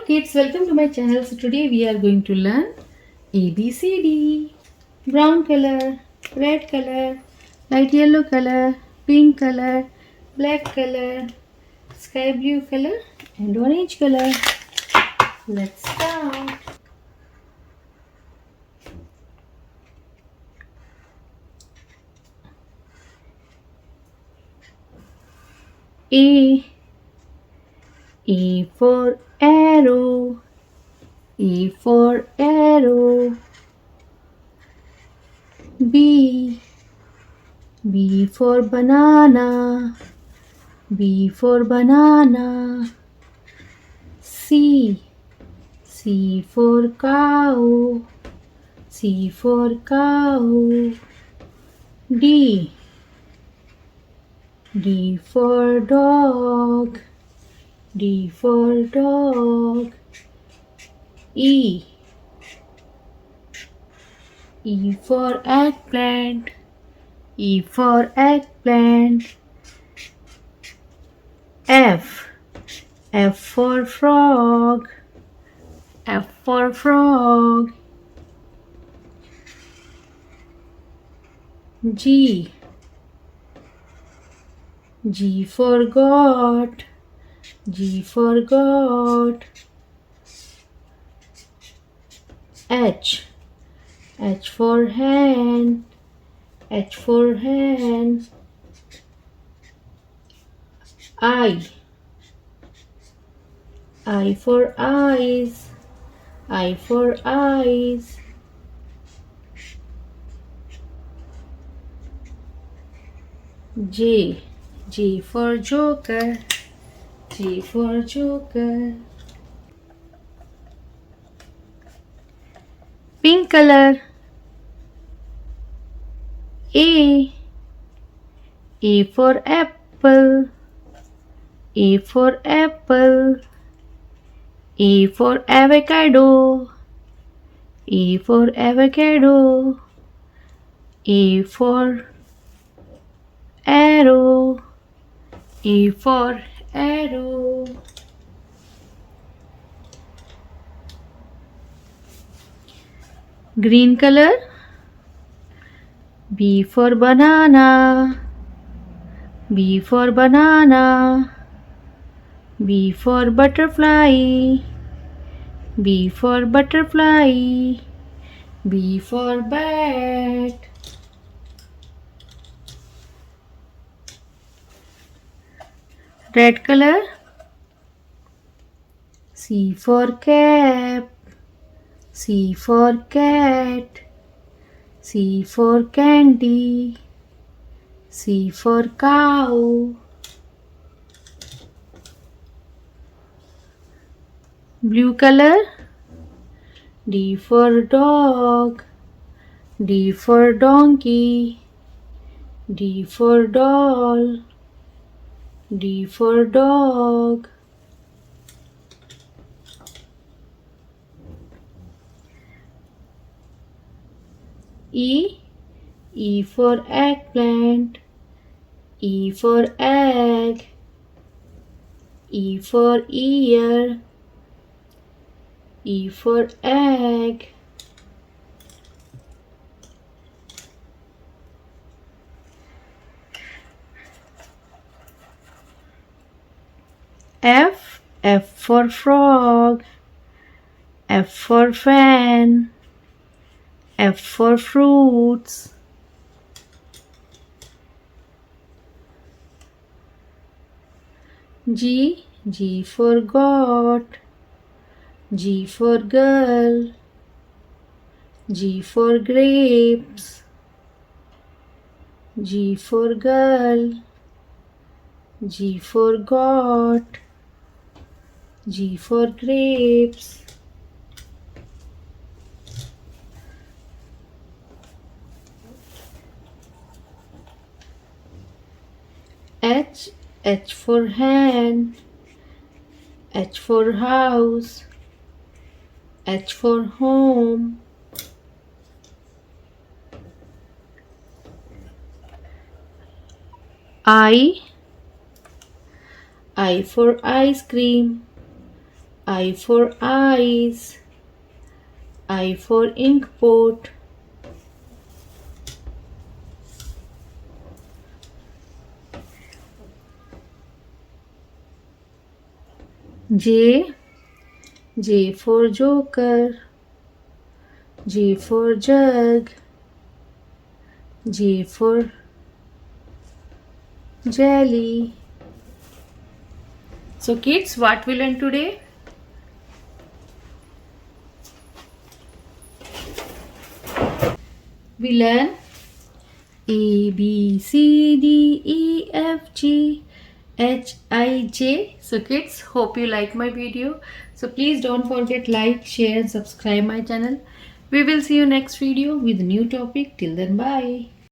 kids, welcome to my channel. So today we are going to learn ABCD. Brown color, red color, light yellow color, pink color, black color, sky blue color and orange color. Let's start. A for arrow. A for arrow. B for banana. B for banana. C for cow. C for cow. D for dog. D for dog. E for eggplant. E for eggplant. F for frog. F for frog. G for goat. G for goat. H for hen. H for hen. I for eyes. I for eyes. J for joker. J for joker. Pink color. A for apple. A for apple. A for avocado. A for avocado. A for arrow. A for arrow. Green color. B for banana. B for banana. B for butterfly. B for butterfly. B for bat. Red color. C for cap. C for cat. C for candy. C for cow. Blue color. D for dog. D for donkey. D for doll. D for dog. E for eggplant. E for egg. E for ear. E for egg. F for frog. F for fan. F for fruits. G for goat. G for girl. G for grapes. G for girl. G for goat. G for grapes. H for hen. H for house. H for home. I for ice cream. I for eyes. I for inkpot. J. J for joker. J for jug. J for jelly. So kids, what we learned today? We learn A, B, C, D, E, F, G, H, I, J. So kids, hope you like my video. So please don't forget like, share and subscribe my channel. We will see you next video with a new topic. Till then, bye.